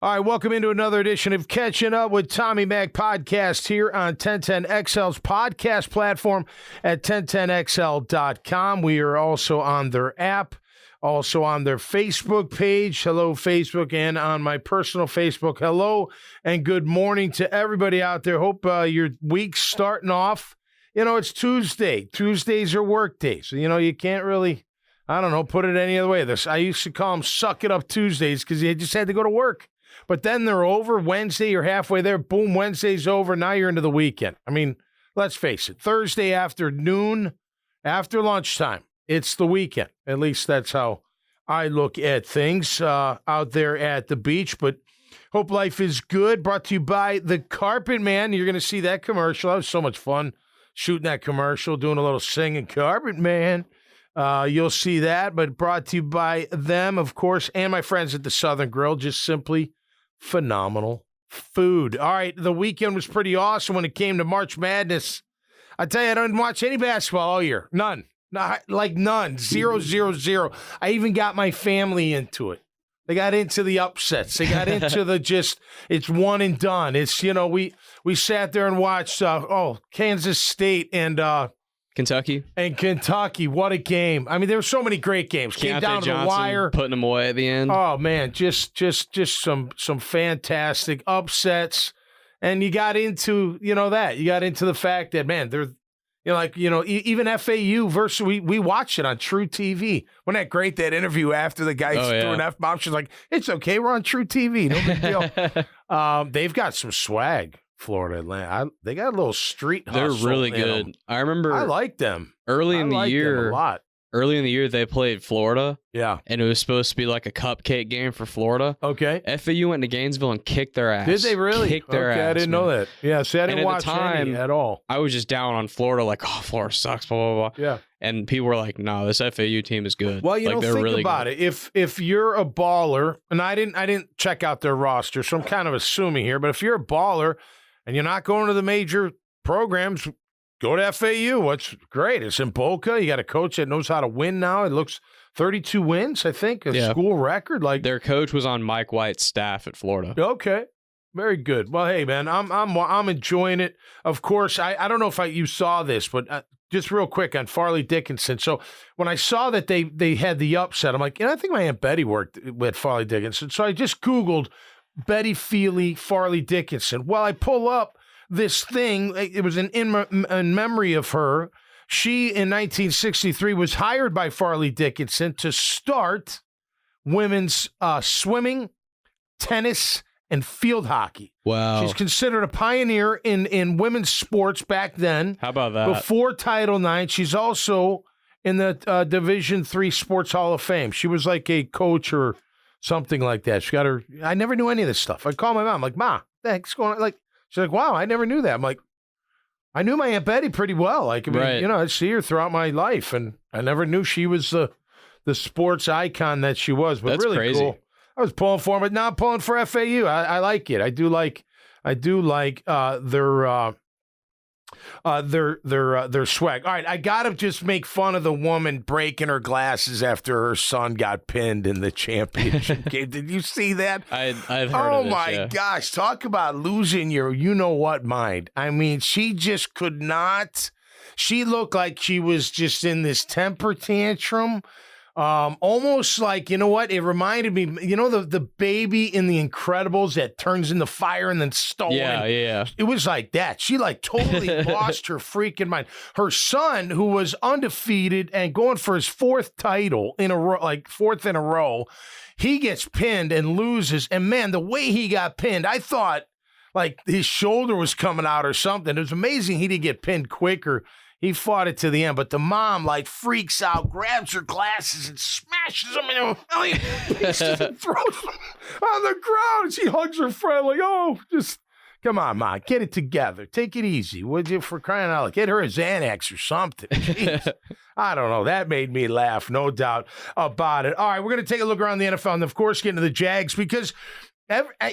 All right, welcome into another edition of Catching Up with Tommy Mac podcast here on 1010XL's podcast platform at 1010XL.com. We are also on their app, also on their Facebook page. Hello, Facebook, and on my personal Facebook. Hello and good morning to everybody out there. Hope your week's starting off. You know, it's Tuesday. Tuesdays are work days. So, you can't really, put it any other way. I used to call them suck it up Tuesdays because you just had to go to work. But then they're over. Wednesday, you're halfway there. Boom, Wednesday's over. Now you're into the weekend. I mean, let's face it. Thursday afternoon, after lunchtime, it's the weekend. At least that's how I look at things out there at the beach. But hope life is good. Brought to you by The Carpet Man. You're going to see that commercial. That was so much fun shooting that commercial, doing a little singing. Carpet Man. You'll see that. But brought to you by them, of course, and my friends at the Southern Grill. Just simply phenomenal food. All right, the weekend was pretty awesome when it came to March Madness. I tell you, I didn't watch any basketball all year. None. None. 0-0-0. I even got my family into it. They got into the upsets. They got into it's one and done. It's, we sat there and watched, Kansas State and Kentucky. And Kentucky, what a game. I mean, there were so many great games. Came down to the wire. Putting them away at the end. Oh, man, just some fantastic upsets. And you got into, that. You got into the fact that, man, they're, even FAU versus, we watched it on True TV. Wasn't that great, that interview after the guy threw an F-bomb? She's like, it's okay, we're on True TV. No big deal. They've got some swag. Florida Atlantic. They got a little street hustle. They're really good. I remember. I like them. Early in the year, a lot. Early in the year, they played Florida. Yeah. And it was supposed to be like a cupcake game for Florida. Okay. FAU went to Gainesville and kicked their ass. Did they really? Kicked their ass. I didn't know that. Yeah, see, I didn't watch any at all. I was just down on Florida, like, oh, Florida sucks, blah, blah, blah. Yeah. And people were like, no, this FAU team is good. Well, think really about it. If you're a baller, and I didn't check out their roster, so I'm kind of assuming here, but if you're a baller and you're not going to the major programs, go to FAU. What's great? It's in Boca. You got a coach that knows how to win now. It looks 32 wins, I think, school record. Like their coach was on Mike White's staff at Florida. Okay, very good. Well, hey, man, I'm enjoying it. Of course, I don't know if you saw this, but just real quick on Farley Dickinson. So when I saw that they had the upset, I'm like, I think my Aunt Betty worked with Farley Dickinson. So I just Googled Betty Feely, Farley Dickinson. Well, I pull up this thing. It was in memory of her. She, in 1963, was hired by Farley Dickinson to start women's swimming, tennis, and field hockey. Wow. She's considered a pioneer in women's sports back then. How about that? Before Title IX. She's also in the Division III Sports Hall of Fame. She was like a coach or something like that. She got her. I never knew any of this stuff. I call my mom. I'm like, Ma, what the heck's going on? Like, she's like, wow, I never knew that. I'm like, I knew my Aunt Betty pretty well. Like, I mean, I see her throughout my life, and I never knew she was the sports icon that she was. But that's really crazy. Cool. I was pulling for him, but now I'm pulling for FAU. I like it. I do like their swag. All right, I gotta just make fun of the woman breaking her glasses after her son got pinned in the championship game. Did you see that? I've heard oh of this, my gosh, talk about losing your you-know-what mind. I mean, she just could not. She looked like she was just in this temper tantrum. Almost like, you know what? It reminded me, the baby in The Incredibles that turns into fire and then stolen. Yeah. It was like that. She like totally lost her freaking mind. Her son, who was undefeated and going for his fourth title in a row, like fourth in a row, he gets pinned and loses. And man, the way he got pinned, I thought like his shoulder was coming out or something. It was amazing he didn't get pinned quicker. He fought it to the end, but the mom like freaks out, grabs her glasses and smashes them in her pieces and throws them on the ground. She hugs her friend like, oh, just come on, Ma, get it together. Take it easy, would you, for crying out loud. Get her a Xanax or something. Jeez. I don't know. That made me laugh, no doubt about it. All right, we're going to take a look around the NFL and, of course, get into the Jags because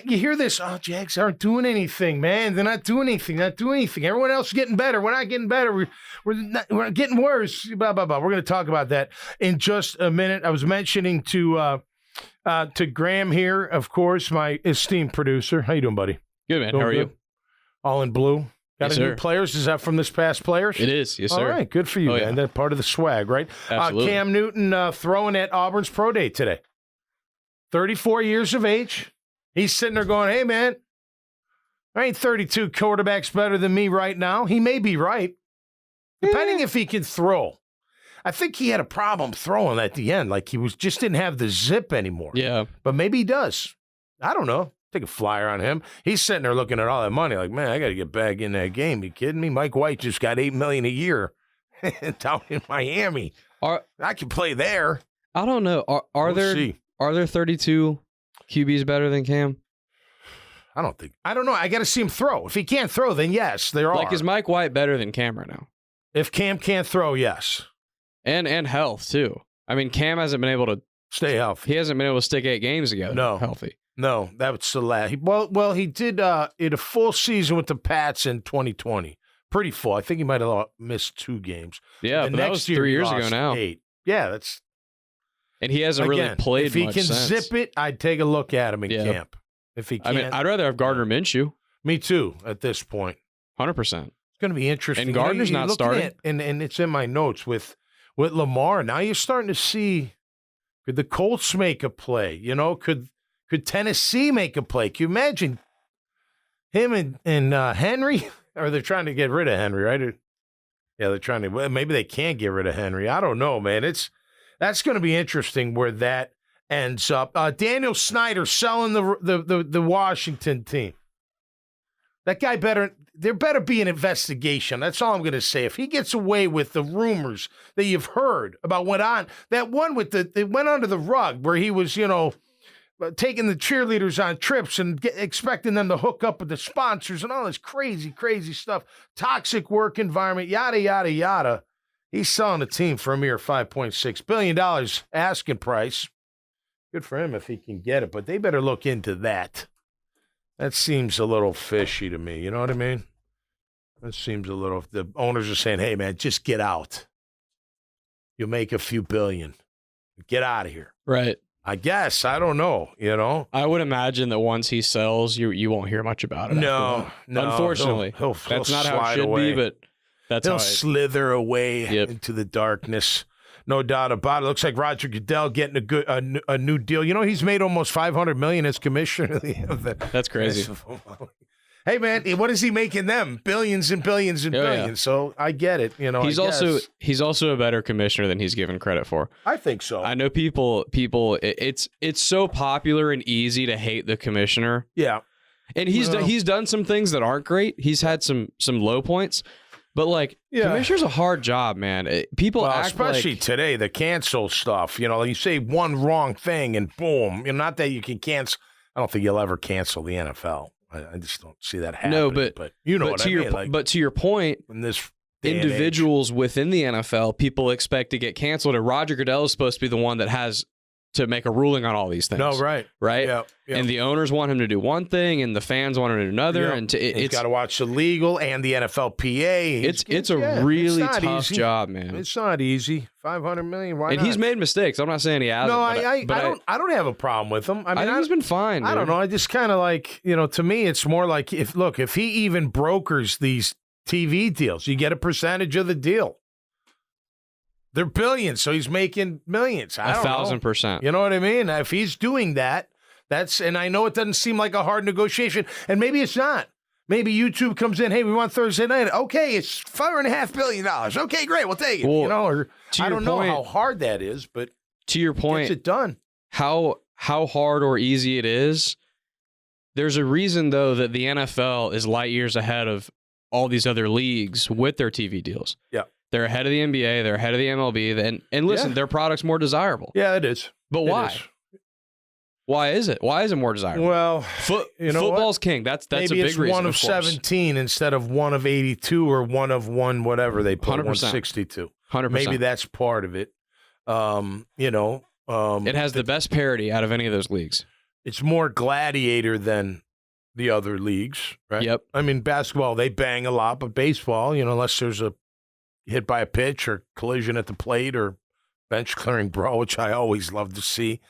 you hear this, Jags aren't doing anything, man. They're not doing anything, Everyone else is getting better. We're not getting better. We're getting worse. Blah, blah, blah. We're going to talk about that in just a minute. I was mentioning to To Graham here, of course, my esteemed producer. How you doing, buddy? Good, man. Doing How are good? you? All in blue. Got Yes, any new sir. players? Is that from this past players? It is. Yes, sir. All right. Good for you, Oh, man. yeah. That's part of the swag, right? Absolutely. Cam Newton throwing at Auburn's pro day today. 34 years of age. He's sitting there going, hey, man, there ain't 32 quarterbacks better than me right now. He may be right, depending if he can throw. I think he had a problem throwing at the end. Like he just didn't have the zip anymore. Yeah. But maybe he does. I don't know. Take a flyer on him. He's sitting there looking at all that money like, man, I got to get back in that game. You kidding me? Mike White just got $8 million a year down in Miami. I can play there. I don't know. Are We'll there see. are there 32 QBs better than Cam? I don't know. I got to see him throw. If he can't throw, then yes, there are. Like, is Mike White better than Cam right now? If Cam can't throw, yes. And health too. I mean, Cam hasn't been able to. Stay healthy. He hasn't been able to stick 8 games together. No. Healthy. No, that's the last. Well, he did in a full season with the Pats in 2020. Pretty full. I think he might have missed 2 games. Yeah, The but that next was year 3 he years ago lost now. 8. Yeah, that's And he hasn't again, really played if he much can since. zip it, I'd take a look at him in Yeah. camp. If he I can't, mean, I'd rather have Gardner Minshew. me too. At this point, 100%. it's going to be interesting. And Gardner's you're not looking starting. at- and it's in my notes with Lamar. Now you're starting to see, could the Colts make a play? You know, could Tennessee make a play? Can you imagine him and Henry? Or they're trying to get rid of Henry, right? Yeah, they're trying to. Well, maybe they can't get rid of Henry. I don't know, man. That's going to be interesting where that ends up. Daniel Snyder selling the Washington team. That guy there better be an investigation. That's all I'm going to say. If he gets away with the rumors that you've heard about what on, that one with it went under the rug where he was, taking the cheerleaders on trips and expecting them to hook up with the sponsors and all this crazy, crazy stuff. Toxic work environment, yada, yada, yada. He's selling the team for a mere $5.6 billion asking price. Good for him if he can get it, but they better look into that. That seems a little fishy to me. You know what I mean? That seems a little. The owners are saying, hey, man, just get out. You'll make a few billion. Get out of here. Right. I guess. I don't know, I would imagine that once he sells, you won't hear much about it. No. Unfortunately. He'll That's not how it slide should away. be, but that's He'll how slither away Yep. into the darkness. No doubt about it. Looks like Roger Goodell getting a new deal. You know, he's made almost $500 million as commissioner of the. That's crazy. Hey, man, what is he making them? Billions and billions and Oh, yeah. billions. So I get it. You know, He's also a better commissioner than he's given credit for. I think so. I know people. It's so popular and easy to hate the commissioner, Yeah. and he's done some things that aren't great. He's had some low points, but Yeah. commissioner's a hard job, man. People act especially like, today, the cancel stuff. You know, you say one wrong thing and boom. You know, not that you can cancel. I don't think you'll ever cancel the NFL. I just don't see that happening. No, but you know but what to I your mean. Like, but to your point, in this day and age. individuals within the NFL, people expect to get canceled, and Roger Goodell is supposed to be the one that has to make a ruling on all these things. No, right. Right? Yeah. And the owners want him to do one thing, and the fans want him to do another. Yep. And He's got to watch the legal and the NFLPA. it's a really not tough easy. job, man. It's not easy. $500 million. Why And not? he's made mistakes. I'm not saying he hasn't. No, but I don't have a problem with him. I mean, I think he's been fine. I don't dude. know. I just kind of like, to me, it's more like if he even brokers these TV deals, you get a percentage of the deal. They're billions, so he's making millions. I don't know. 1,000%. You know what I mean? If he's doing that, and I know it doesn't seem like a hard negotiation, and maybe it's not. Maybe YouTube comes in, hey, we want Thursday night. Okay, it's $5.5 billion. Okay, great, we'll take it. Well, or I don't know point- how hard that is, but To your gets point, it done. how hard or easy it is, there's a reason, though, that the NFL is light years ahead of all these other leagues with their TV deals. Yeah. They're ahead of the NBA. They're ahead of the MLB. And listen, Yeah. their product's more desirable. Yeah, it is. But It why? is. Why is it? Why is it more desirable? Well, you know football's what? king. That's Maybe a big it's reason. one of of course. 17 instead of one of 82 or one of one, whatever they put, 100%. 162. 100%. Maybe that's part of it. It has the best parity out of any of those leagues. It's more gladiator than the other leagues, right? Yep. I mean, basketball, they bang a lot, but baseball, unless there's a hit by a pitch or collision at the plate or bench clearing brawl, which I always love to see,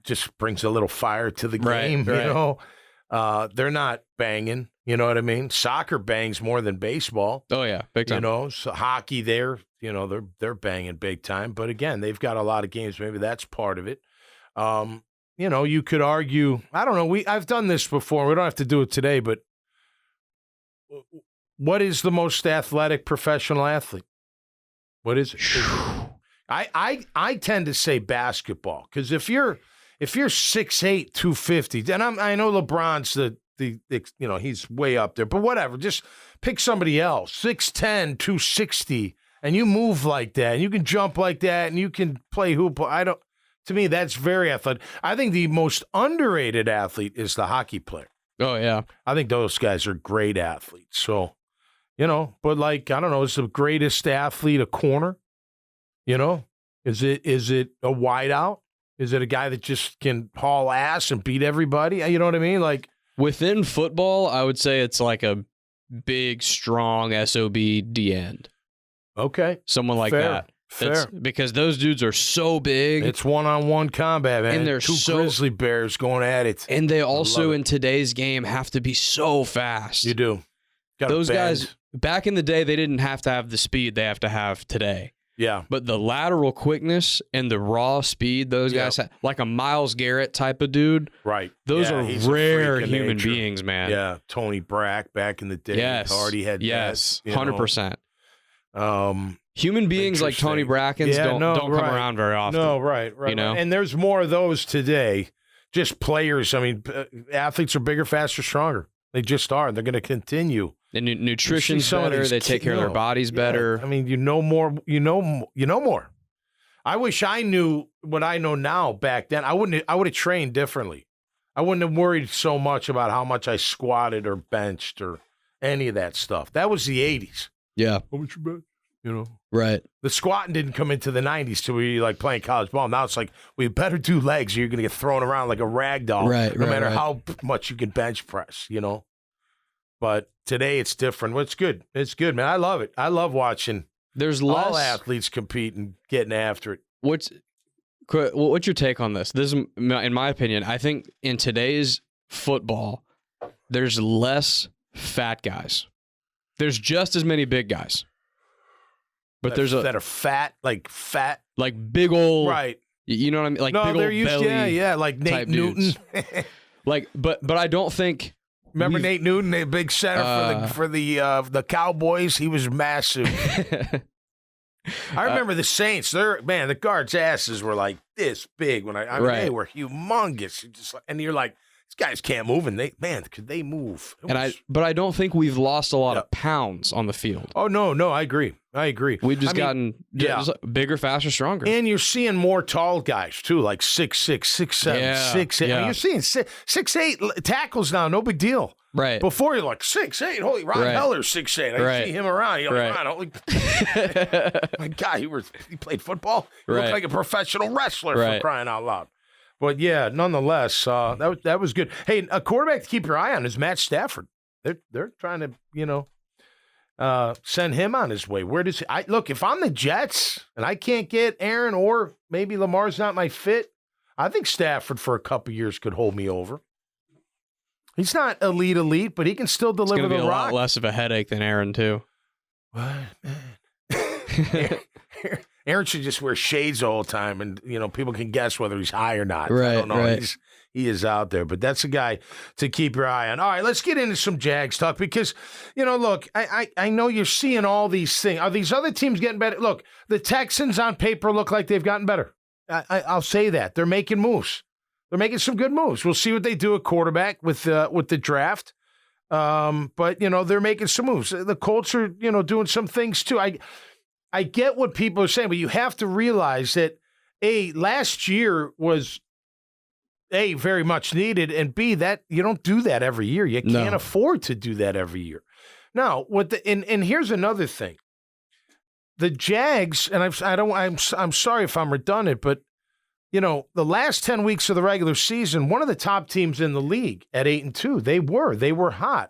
Just brings a little fire to the Right, game, right. you know. They're not banging, you know what I mean? Soccer bangs more than baseball. Oh yeah, big time. You know, so hockey there, you know, they're banging big time. But again, they've got a lot of games. Maybe that's part of it. You know, you could argue, I don't know, I've done this before. We don't have to do it today, but what is the most athletic professional athlete? What is it? I tend to say basketball, because if you're 6'8", 250, and I know LeBron's the you know, he's way up there, but whatever, just pick somebody else, 6'10", 260, and you move like that, and you can jump like that, and you can play hoop. To me, that's very athletic. I think the most underrated athlete is the hockey player. Oh yeah, I think those guys are great athletes. So, you know, but like, I don't know, is the greatest athlete a corner? You know, is it a wideout? Is it a guy that just can haul ass and beat everybody? You know what I mean? Like, within football, I would say it's like a big, strong SOB D end. Okay, Someone like fair, that. Fair. Because those dudes are so big. It's one-on-one combat, man. And they're two so grizzly bears going at it. And they also, it. in today's game, have to be so fast. You do. Gotta Those bend. guys, back in the day, they didn't have to have the speed they have to have today. Yeah. But the lateral quickness and the raw speed those guys have, like a Myles Garrett type of dude. Right. Those Yeah, are he's a rare freak of human nature. beings, man. Yeah. Tony Brack back in the day. Yes. Hardy had yes. that, you know. 100%. Human beings like Tony Brackens don't come around very often. No, right. You know? And there's more of those today. Just players. I mean, athletes are bigger, faster, stronger. They just are. They're going to continue. And nutrition's better. They take care of their bodies better. I mean, you know more. You know more. I wish I knew what I know now back then. I would have trained differently. I wouldn't have worried so much about how much I squatted or benched or any of that stuff. That was the 80s. Yeah. How much you bench? You know, right. The squatting didn't come into the 90s till we like playing college ball. Now it's like, we better do legs or you're going to get thrown around like a rag doll. Right, no right, matter right. how much you can bench press, you know. But today it's different. Well, it's good. It's good, man. I love it. I love watching all athletes compete and getting after it. What's your take on this? This is, in my opinion, I think in today's football, there's less fat guys. There's just as many big guys. But that are fat, like big old, right? You know what I mean? Like no, big they're old used, belly, like Nate Newton. Like, but I don't think. Remember Nate Newton, the big center for the Cowboys? He was massive. I remember the Saints. The guards' asses were like this big when I mean, right. They were humongous. And you're like, these guys can't move, and could they move? But I don't think we've lost a lot of pounds on the field. Oh no, I agree. We've just gotten bigger, faster, stronger. And you're seeing more tall guys too, like 6'6", 6'7", 6'8". Yeah. I mean, you're seeing 6'8" tackles now, no big deal. Right. Before you're like 6'8", holy Ron Heller's 6'8". I see him around. You're like, Ron, holy my God, he played football. He looked like a professional wrestler for crying out loud. But yeah, nonetheless, that was good. Hey, a quarterback to keep your eye on is Matt Stafford. They're trying to, send him on his way. Where does he? Look, if I'm the Jets and I can't get Aaron, or maybe Lamar's not my fit, I think Stafford for a couple years could hold me over. He's not elite, but he can still deliver the rock. It's going to be a lot less of a headache than Aaron too. What, man? Aaron should just wear shades all the time, and people can guess whether he's high or not. Right, I don't know. right. He is out there, but that's a guy to keep your eye on. All right, let's get into some Jags talk because, look, I know you're seeing all these things. Are these other teams getting better? Look, the Texans on paper look like they've gotten better. I'll say that. They're making moves. They're making some good moves. We'll see what they do at quarterback with the draft. But, they're making some moves. The Colts are, doing some things too. I get what people are saying, but you have to realize that, A, last year was, A, very much needed, and B, that you don't do that every year. You can't afford to do that every year. Now, and here's another thing. The Jags, and I'm sorry if I'm redundant, but the last 10 weeks of the regular season, one of the top teams in the league at 8-2, they were hot.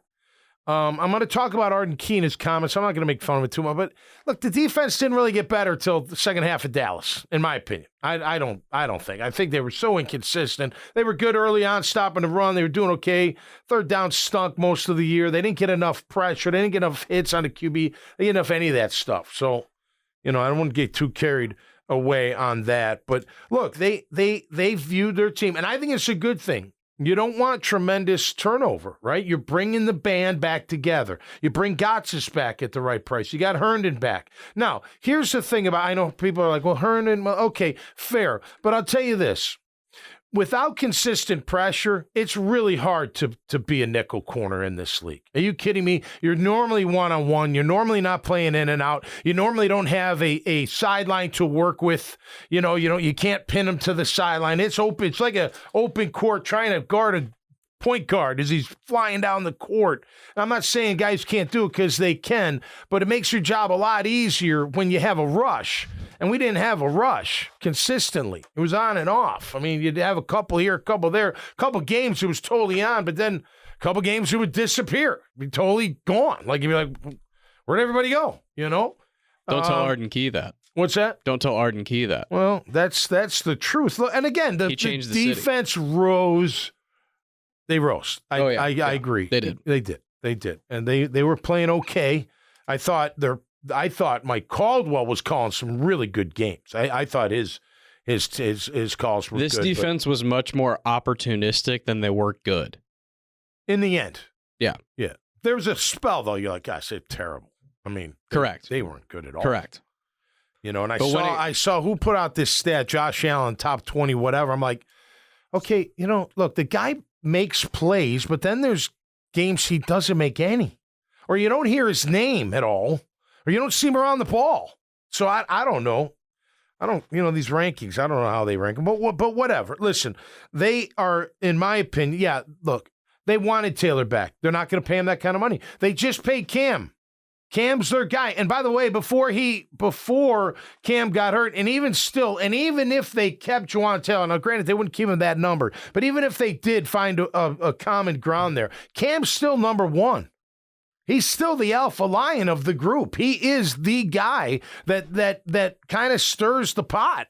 I'm going to talk about Arden Key and his comments. I'm not going to make fun of it too much, but look, the defense didn't really get better till the second half of Dallas, in my opinion. I don't think. I think they were so inconsistent. They were good early on, stopping the run. They were doing okay. Third down stunk most of the year. They didn't get enough pressure. They didn't get enough hits on the QB. They didn't get enough any of that stuff. So, I don't want to get too carried away on that. But look, they viewed their team, and I think it's a good thing. You don't want tremendous turnover, right? You're bringing the band back together. You bring Gotsis back at the right price. You got Herndon back. Now, here's the thing about, I know people are like, well, Herndon, okay, fair. But I'll tell you this. Without consistent pressure, it's really hard to be a nickel corner in this league. Are you kidding me? You're normally one-on-one. You're normally not playing in and out. You normally don't have a sideline to work with. You can't pin him to the sideline. It's open. It's like an open court trying to guard a point guard as he's flying down the court. I'm not saying guys can't do it because they can, but it makes your job a lot easier when you have a rush. And we didn't have a rush consistently. It was on and off. I mean, you'd have a couple here, a couple there, a couple games it was totally on, but then a couple games it would disappear, be totally gone. Like you'd be like, where'd everybody go? Don't tell Arden Key that. What's that? Don't tell Arden Key that. Well, that's the truth. And again, the defense rose. They rose. I agree. They did. They did. And they were playing okay. I thought Mike Caldwell was calling some really good games. I thought his calls were good. This defense was much more opportunistic than they were good. In the end. Yeah. Yeah. There was a spell, though, you're like, gosh, they're terrible. I mean, correct. They weren't good at all. Correct. And I saw who put out this stat, Josh Allen, top 20, whatever. I'm like, okay, look, the guy makes plays, but then there's games he doesn't make any. Or you don't hear his name at all. Or you don't see him around the ball. So I don't know. These rankings, I don't know how they rank them, but whatever. Listen, they are, in my opinion, look, they wanted Taylor back. They're not going to pay him that kind of money. They just paid Cam. Cam's their guy. And by the way, before Cam got hurt, and even if they kept Juwan Taylor, now granted, they wouldn't keep him that number, but even if they did find a common ground there, Cam's still number one. He's still the alpha lion of the group. He is the guy that kind of stirs the pot,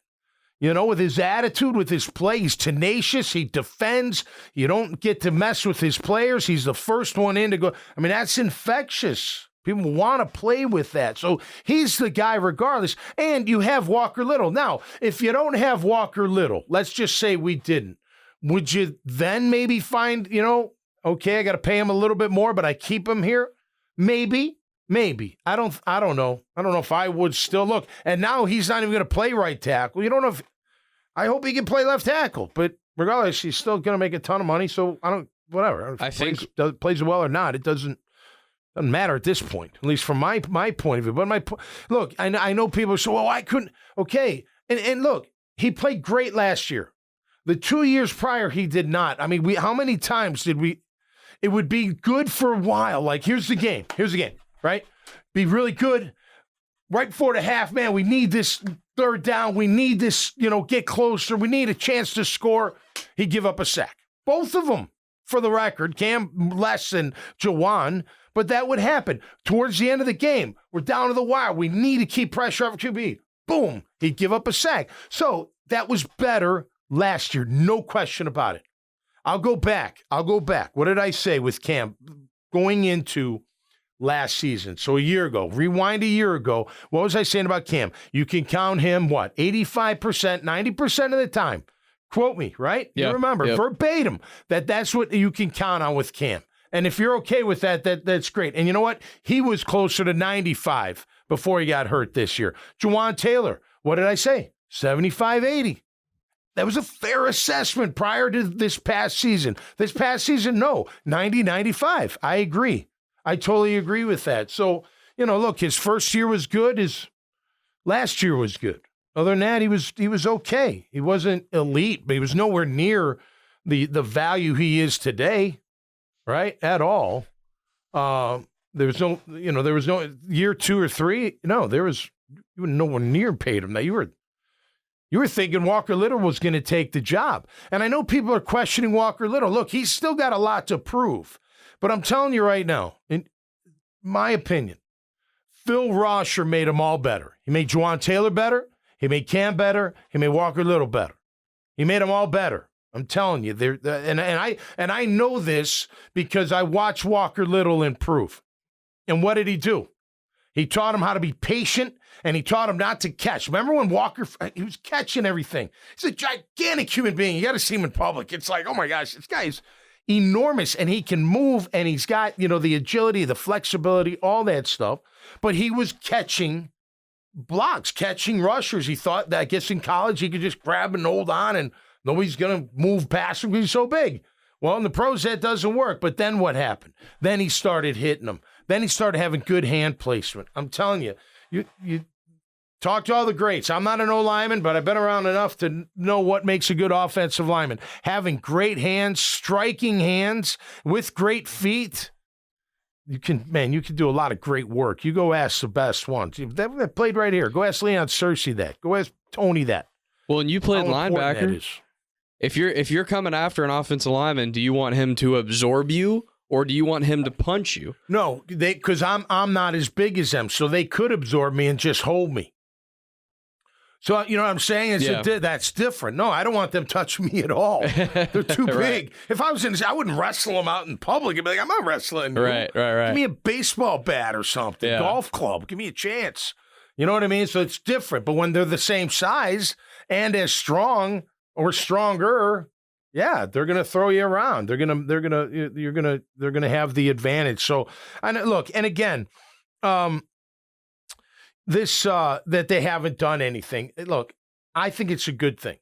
with his attitude, with his play. He's tenacious. He defends. You don't get to mess with his players. He's the first one in to go. I mean, that's infectious. People want to play with that. So he's the guy regardless. And you have Walker Little. Now, if you don't have Walker Little, let's just say we didn't, would you then maybe find, okay, I got to pay him a little bit more, but I keep him here? Maybe. I don't know. I don't know if I would still look. And now he's not even going to play right tackle. You don't know if I hope he can play left tackle, but regardless, he's still going to make a ton of money. So whatever. I think plays well or not, it doesn't matter at this point, at least from my point of view. But look, I know people say, well, I couldn't. Okay. And look, he played great last year. The 2 years prior, he did not. I mean, how many times did we? It would be good for a while. Like, here's the game, right? Be really good. Right before the half, man, we need this third down. We need this, get closer. We need a chance to score. He'd give up a sack. Both of them, for the record. Cam less than Juwan, but that would happen. Towards the end of the game, we're down to the wire. We need to keep pressure off QB. Boom, he'd give up a sack. So that was better last year, no question about it. I'll go back. What did I say with Cam going into last season? So a year ago, rewind a year ago, what was I saying about Cam? You can count him, 85%, 90% of the time. Quote me, right? Yeah, you remember, verbatim, that's what you can count on with Cam. And if you're okay with that's great. And you know what? He was closer to 95 before he got hurt this year. Juwan Taylor, what did I say? 75, 80. That was a fair assessment prior to this past season. This past season, no, 90, 95. I agree. I totally agree with that. So, look, his first year was good. His last year was good. Other than that, he was okay. He wasn't elite, but he was nowhere near the value he is today, right? At all. There was no year 2 or 3. No, you were nowhere near paid him. Now you were thinking Walker Little was going to take the job. And I know people are questioning Walker Little. Look, he's still got a lot to prove. But I'm telling you right now, in my opinion, Phil Rosher made them all better. He made Juwan Taylor better. He made Cam better. He made Walker Little better. He made them all better. I'm telling you, and I know this because I watched Walker Little improve. And what did he do? He taught him how to be patient, and he taught him not to catch. Remember when Walker, he was catching everything. He's a gigantic human being. You got to see him in public. It's like, oh my gosh, this guy is enormous, and he can move, and he's got, the agility, the flexibility, all that stuff. But he was catching blocks, catching rushers. He thought that, I guess in college, he could just grab and hold on, and nobody's going to move past him because he's so big. Well, in the pros, that doesn't work. But then what happened? Then he started hitting them. Then he started having good hand placement. I'm telling you, you talk to all the greats. I'm not an O-lineman, but I've been around enough to know what makes a good offensive lineman. Having great hands, striking hands with great feet. You can do a lot of great work. You go ask the best ones. That played right here. Go ask Leon Searcy that. Go ask Tony that. Well, and you played linebacker. If you're coming after an offensive lineman, do you want him to absorb you or do you want him to punch you? No, because I'm not as big as them, so they could absorb me and just hold me. So you know what I'm saying? That's different. No, I don't want them touching me at all. They're too big. Right. If I was I wouldn't wrestle them out in public. I'd be like, I'm not wrestling you. Right. Give me a baseball bat or something, golf club. Give me a chance. You know what I mean? So it's different. But when they're the same size and as strong or stronger, yeah, they're gonna throw you around. They're gonna have the advantage. So, and look, and again, this that they haven't done anything. Look, I think it's a good thing.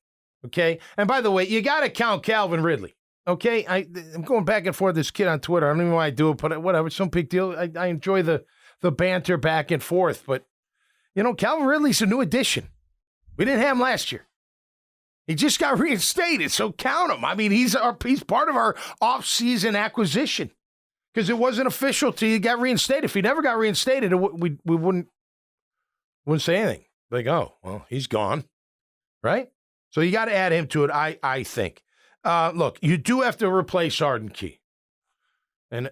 Okay, and by the way, you got to count Calvin Ridley. Okay, I'm going back and forth with this kid on Twitter. I don't even know why I do it, but whatever. It's no big deal. I enjoy the banter back and forth. But Calvin Ridley's a new addition. We didn't have him last year. He just got reinstated, so count him. I mean, he's part of our off-season acquisition because it wasn't official till he got reinstated. If he never got reinstated, we wouldn't say anything. Like, oh, well, he's gone, right? So you got to add him to it, I think. Look, you do have to replace Arden Key. And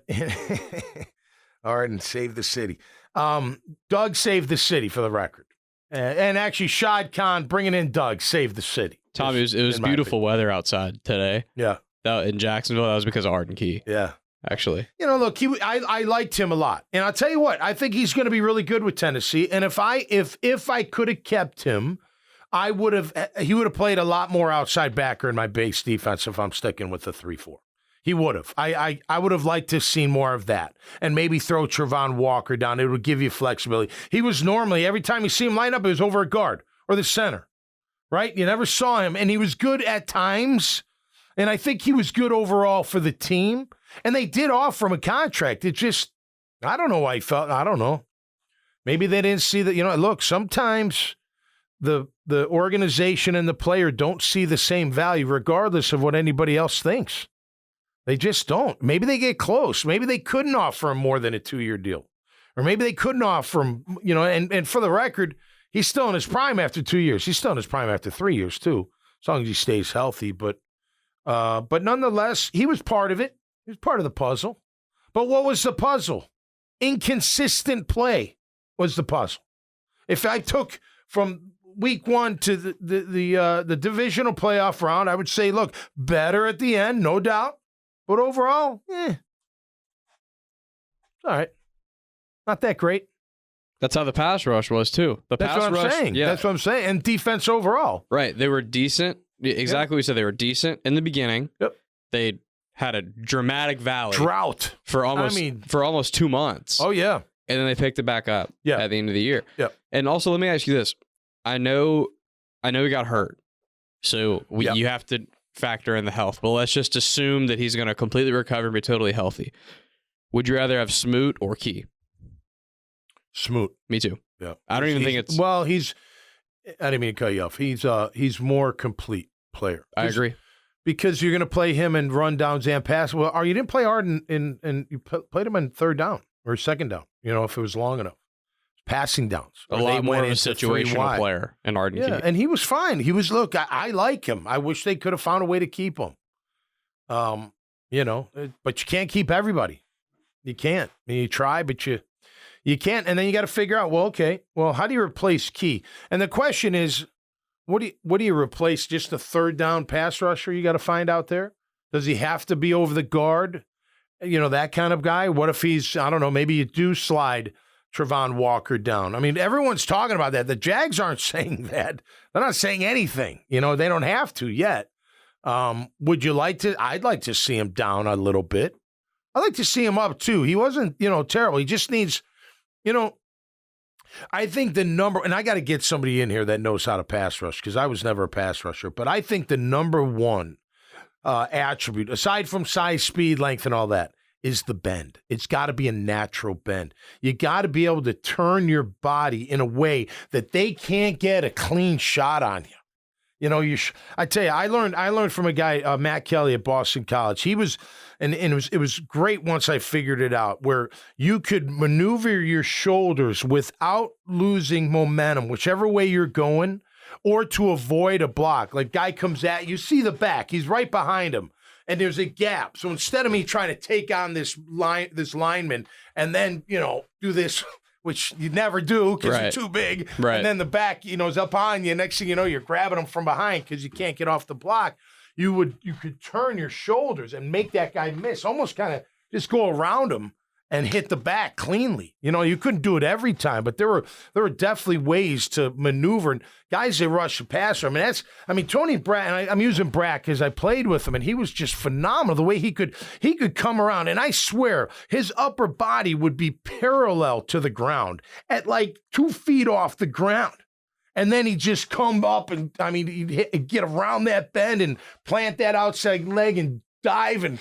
Arden saved the city. Doug saved the city, for the record. And actually, Shad Khan bringing in Doug saved the city. Tommy, it was beautiful weather outside today. Yeah. In Jacksonville, that was because of Arden Key. Yeah. Actually. Look, I liked him a lot. And I'll tell you what, I think he's going to be really good with Tennessee. And if I could have kept him, he would have played a lot more outside backer in my base defense if I'm sticking with the 3-4. He would have. I would have liked to have seen more of that. And maybe throw Trevon Walker down. It would give you flexibility. He was normally, every time you see him line up, it was over a guard or the center. Right? You never saw him. And he was good at times. And I think he was good overall for the team. And they did offer him a contract. It just, I don't know why he felt, I don't know. Maybe they didn't see that, look, sometimes the organization and the player don't see the same value regardless of what anybody else thinks. They just don't. Maybe they get close. Maybe they couldn't offer him more than a 2-year deal. Or maybe they couldn't offer him, and for the record, he's still in his prime after 2 years. He's still in his prime after 3 years, too, as long as he stays healthy. But nonetheless, he was part of it. He was part of the puzzle. But what was the puzzle? Inconsistent play was the puzzle. If I took from week one to the divisional playoff round, I would say, look, better at the end, no doubt. But overall, all right. Not that great. That's how the pass rush was, too. That's what I'm saying. Yeah. That's what I'm saying. And defense overall. Right. They were decent. Exactly what you said. They were decent in the beginning. Yep. They had a dramatic valley. Drought. For almost 2 months. Oh, yeah. And then they picked it back up at the end of the year. Yep. And also, let me ask you this. I know he got hurt. So you have to factor in the health. But let's just assume that he's going to completely recover and be totally healthy. Would you rather have Smoot or Key? Smoot. Me too. Yeah. I don't even think it's... Well, I didn't mean to cut you off. He's more complete player. I agree. Because you're going to play him in run downs and pass. Well, you didn't play Arden and you played him in third down or second down, if it was long enough. Passing downs. A lot more of a situational player in Arden Key. And he was fine. Look, I like him. I wish they could have found a way to keep him. But you can't keep everybody. You can't. I mean, you try, but you can't. And then you got to figure out, well, okay, well, how do you replace Key? And the question is, what do you replace? Just a third down pass rusher you got to find out there? Does he have to be over the guard? That kind of guy? What if he's, I don't know, maybe you do slide Travon Walker down. I mean, everyone's talking about that. The Jags aren't saying that. They're not saying anything. They don't have to yet. Would you like to? I'd like to see him down a little bit. I'd like to see him up too. He wasn't, terrible. He just needs, I think the number, and I got to get somebody in here that knows how to pass rush because I was never a pass rusher, but I think the number one attribute, aside from size, speed, length, and all that, is the bend. It's got to be a natural bend. You got to be able to turn your body in a way that they can't get a clean shot on you. I tell you, I learned from a guy, Matt Kelly at Boston College. He was, and it was great once I figured it out, where you could maneuver your shoulders without losing momentum, whichever way you're going, or to avoid a block. Like guy comes at you, see the back, he's right behind him, and there's a gap. So instead of me trying to take on this lineman and then, do this, which you never do because you're too big, and then the back, is up on you. Next thing you know, you're grabbing him from behind because you can't get off the block. You could turn your shoulders and make that guy miss, almost kind of just go around him and hit the back cleanly. You couldn't do it every time, but there were definitely ways to maneuver. And guys that rush the passer, Tony Brack, and I'm using Brack because I played with him, and he was just phenomenal the way he could come around. And I swear his upper body would be parallel to the ground at like 2 feet off the ground. And then he'd just come up and, he'd get around that bend and plant that outside leg and dive and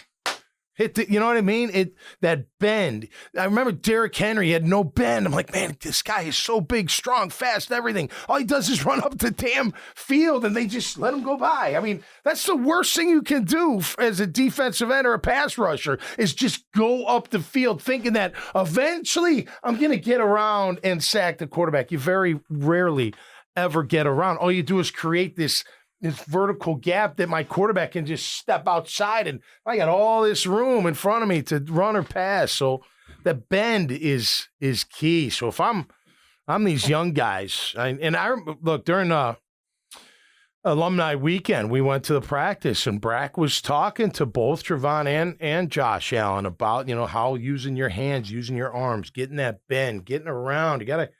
hit the, you know what I mean? That bend. I remember Derrick Henry had no bend. I'm like, man, this guy is so big, strong, fast, everything. All he does is run up the damn field and they just let him go by. That's the worst thing you can do as a defensive end or a pass rusher is just go up the field thinking that eventually I'm going to get around and sack the quarterback. You very rarely ever get around. All you do is create this vertical gap that my quarterback can just step outside, and I got all this room in front of me to run or pass. So the bend is key. So if I'm these young guys, look, during alumni weekend, we went to the practice, and Brack was talking to both Travon and Josh Allen about how using your hands, using your arms, getting that bend, getting around. You gotta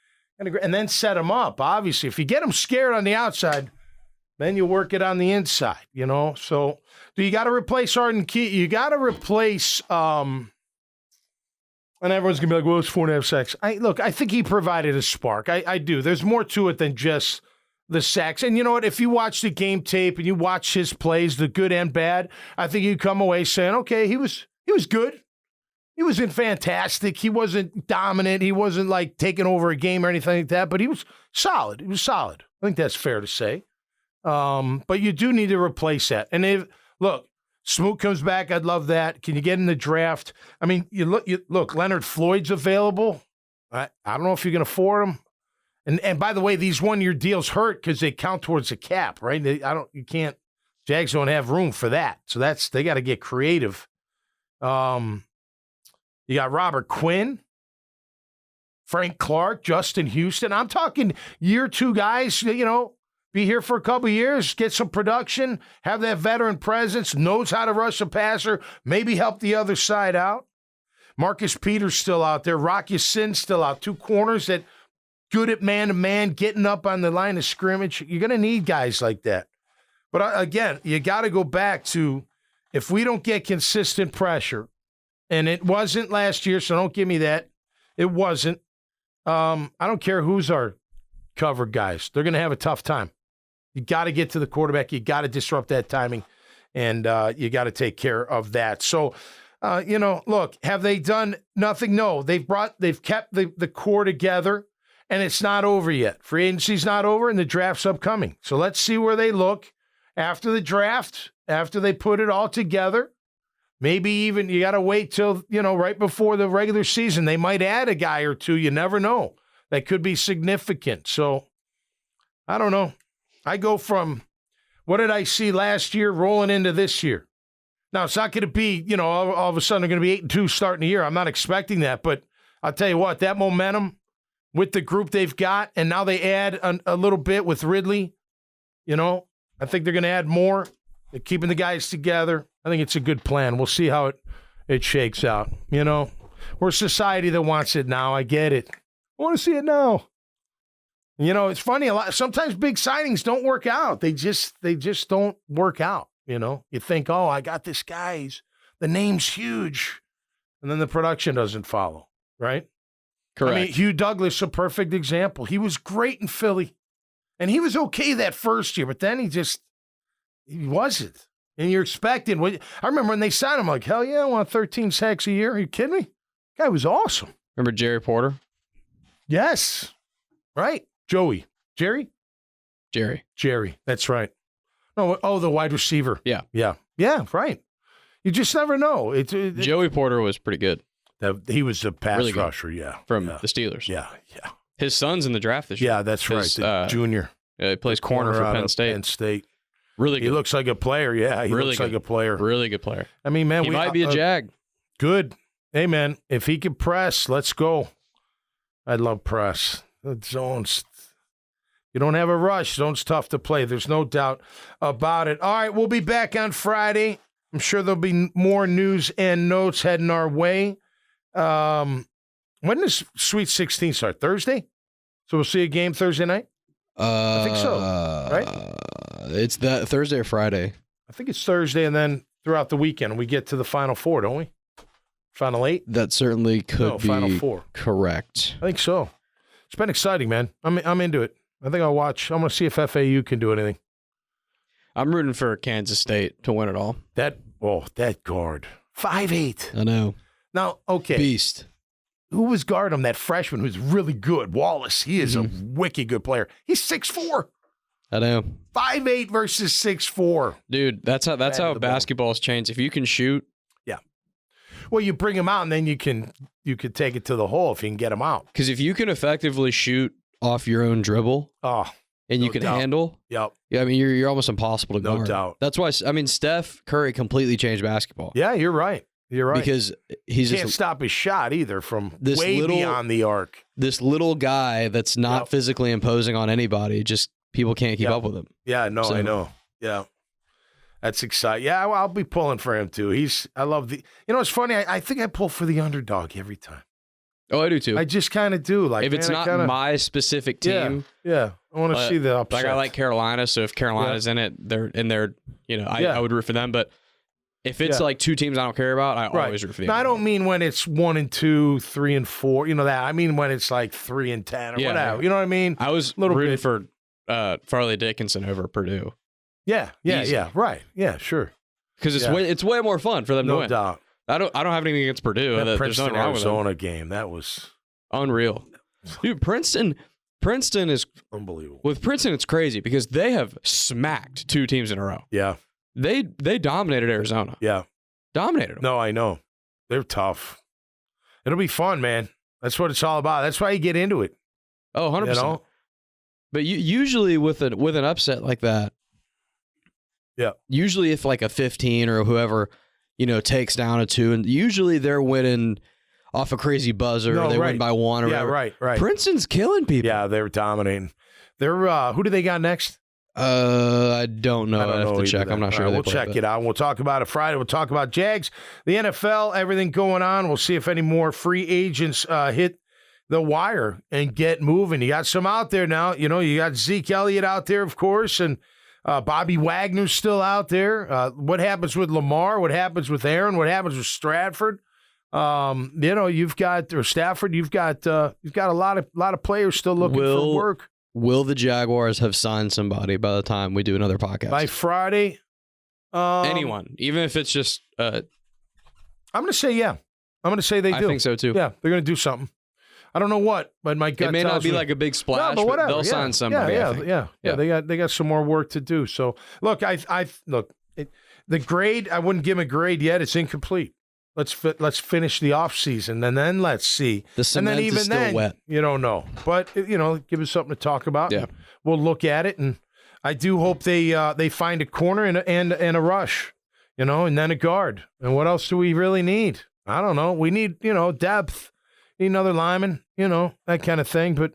and then set them up. Obviously, if you get them scared on the outside, then you work it on the inside, So do you got to replace Arden Key? You got to replace, and everyone's going to be like, well, it's 4.5 sacks. I think he provided a spark. I do. There's more to it than just the sacks. And you know what? If you watch the game tape and you watch his plays, the good and bad, I think you come away saying, okay, he was good. He wasn't fantastic. He wasn't dominant. He wasn't like taking over a game or anything like that, but he was solid. He was solid. I think that's fair to say. But you do need to replace that. And look, Smoot comes back. I'd love that. Can you get in the draft? You look, Leonard Floyd's available. I don't know if you can afford him. And by the way, these 1-year deals hurt because they count towards the cap, right? Jags don't have room for that. So they got to get creative. You got Robert Quinn, Frank Clark, Justin Houston. I'm talking year 2 guys, be here for a couple of years, get some production, have that veteran presence, knows how to rush a passer, maybe help the other side out. Marcus Peters still out there. Rock Ya-Sin still out. 2 corners that good at man-to-man, getting up on the line of scrimmage. You're going to need guys like that. But again, you got to go back to if we don't get consistent pressure, and it wasn't last year, so don't give me that. It wasn't. I don't care who's our cover guys. They're going to have a tough time. You got to get to the quarterback. You got to disrupt that timing, and you got to take care of that. So, look, have they done nothing? No. They've kept the core together, and it's not over yet. Free agency's not over, and the draft's upcoming. So let's see where they look after the draft, after they put it all together. Maybe even you got to wait till, right before the regular season. They might add a guy or two. You never know. That could be significant. So, I don't know. I go from what did I see last year rolling into this year? Now, it's not going to be, all of a sudden they're going to be 8-2 starting the year. I'm not expecting that, but I'll tell you what, that momentum with the group they've got, and now they add a little bit with Ridley, I think they're going to add more. They're keeping the guys together. I think it's a good plan. We'll see how it shakes out. We're a society that wants it now. I get it. I want to see it now. It's funny. Sometimes big signings don't work out. They just don't work out. You think, oh, I got this guy. The name's huge. And then the production doesn't follow, right? Correct. I mean, Hugh Douglas, a perfect example. He was great in Philly. And he was okay that first year, but then he wasn't. And you're expecting. I remember when they signed him, like, hell yeah, I want 13 sacks a year. Are you kidding me? Guy was awesome. Remember Jerry Porter? Yes. Right. Jerry. That's right. No, the wide receiver. Yeah. Yeah, right. You just never know. Joey Porter was pretty good. He was a pass really rusher, yeah. From the Steelers. Yeah. His son's in the draft this year. Yeah, that's right. The junior. He plays corner for Penn State. Really good. He looks like a player, yeah. He looks like a player. Really good player. I mean, man. He might be a Jag. Good. Hey, man, if he can press, let's go. I love press. The zones. You don't have a rush. Zone's tough to play. There's no doubt about it. All right, we'll be back on Friday. I'm sure there'll be more news and notes heading our way. When does Sweet 16 start? Thursday? So we'll see a game Thursday night? I think so, right? It's that Thursday or Friday. I think it's Thursday, and then throughout the weekend we get to the Final Four, don't we? Final 8? That certainly could be Final 4. Correct. I think so. It's been exciting, man. I'm into it. I think I'll watch. I'm going to see if FAU can do anything. I'm rooting for Kansas State to win it all. That guard. 5'8". I know. Now, okay. Beast. Who was guarding him? That freshman who's really good. Wallace. He is a wicked good player. He's 6'4". I know. 5'8" versus 6'4". Dude, that's how basketball's changed. If you can shoot. Yeah. Well, you bring him out, and then you can take it to the hole if you can get him out. Because if you can effectively shoot off your own dribble, and you can handle, yeah, I mean, you're almost impossible to guard. No doubt. That's why, I mean, Steph Curry completely changed basketball. Yeah, you're right. Because he can't stop his shot either from way beyond the arc. This little guy that's not physically imposing on anybody, just people can't keep up with him. Yeah, no, I know. Yeah. That's exciting. Yeah, I'll be pulling for him too. I love it's funny. I think I pull for the underdog every time. Oh, I do too. I just kind of do. Like, if it's not my specific team, yeah, I want to see the upset. Like I like Carolina, so if Carolina's in it, I would root for them. But if it's like two teams I don't care about, I always root for them. No, I don't mean when it's 1-2, 3-4. You know that. I mean when it's like 3-10 or whatever. Yeah. You know what I mean? I was rooting for Farley Dickinson over Purdue. Yeah, right. Yeah, sure. Because it's way more fun for them to win. No doubt. I don't have anything against Purdue. That There's nothing wrong with Arizona game, that was unreal. Dude, Princeton is unbelievable. With Princeton, it's crazy because they have smacked two teams in a row. Yeah. They dominated Arizona. Yeah. Dominated them. No, I know. They're tough. It'll be fun, man. That's what it's all about. That's why you get into it. Oh, 100%. You know? But usually with an upset like that, usually if like a 15 or whoever, takes down a 2, and usually they're winning off a crazy buzzer. They win by 1 or whatever. Right. Princeton's killing people. Yeah, they're dominating. They're who do they got next? I don't know. I have to check. I'm not sure. We'll check it out. We'll talk about it Friday. We'll talk about Jags, the NFL, everything going on. We'll see if any more free agents hit the wire and get moving. You got some out there now. You got Zeke Elliott out there, of course, and Bobby Wagner's still out there. What happens with Lamar? What happens with Aaron? What happens with Stratford? You've got Stafford. You've got a lot of players still looking for work. Will the Jaguars have signed somebody by the time we do another podcast? By Friday? Anyone, even if it's just. I'm going to say yeah. I'm going to say they do. I think so too. Yeah, they're going to do something. I don't know what, but my gut tells me. It may not be like a big splash, but whatever. They'll sign somebody. Yeah. They got some more work to do. So look, the grade. I wouldn't give him a grade yet. It's incomplete. Let's finish the off season, and then let's see. The cement is still wet. You don't know, but give us something to talk about. Yeah, we'll look at it, and I do hope they find a corner and a rush. and then a guard. And what else do we really need? I don't know. We need, depth. Need another lineman, that kind of thing. But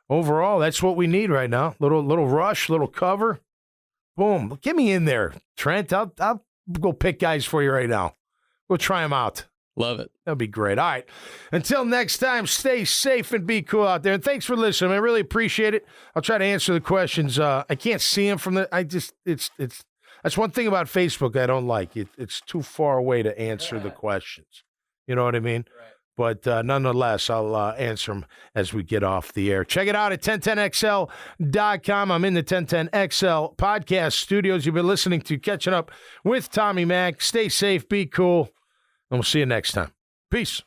overall, that's what we need right now. Little rush, little cover. Boom. Get me in there, Trent. I'll go pick guys for you right now. Go try them out. Love it. That'd be great. All right. Until next time, stay safe and be cool out there. And thanks for listening. I really appreciate it. I'll try to answer the questions. I can't see them from that's one thing about Facebook I don't like. It's too far away to answer the questions. You know what I mean? Right. But nonetheless, I'll answer them as we get off the air. Check it out at 1010XL.com. I'm in the 1010XL podcast studios. You've been listening to Catching Up with Tommy Mack. Stay safe, be cool, and we'll see you next time. Peace.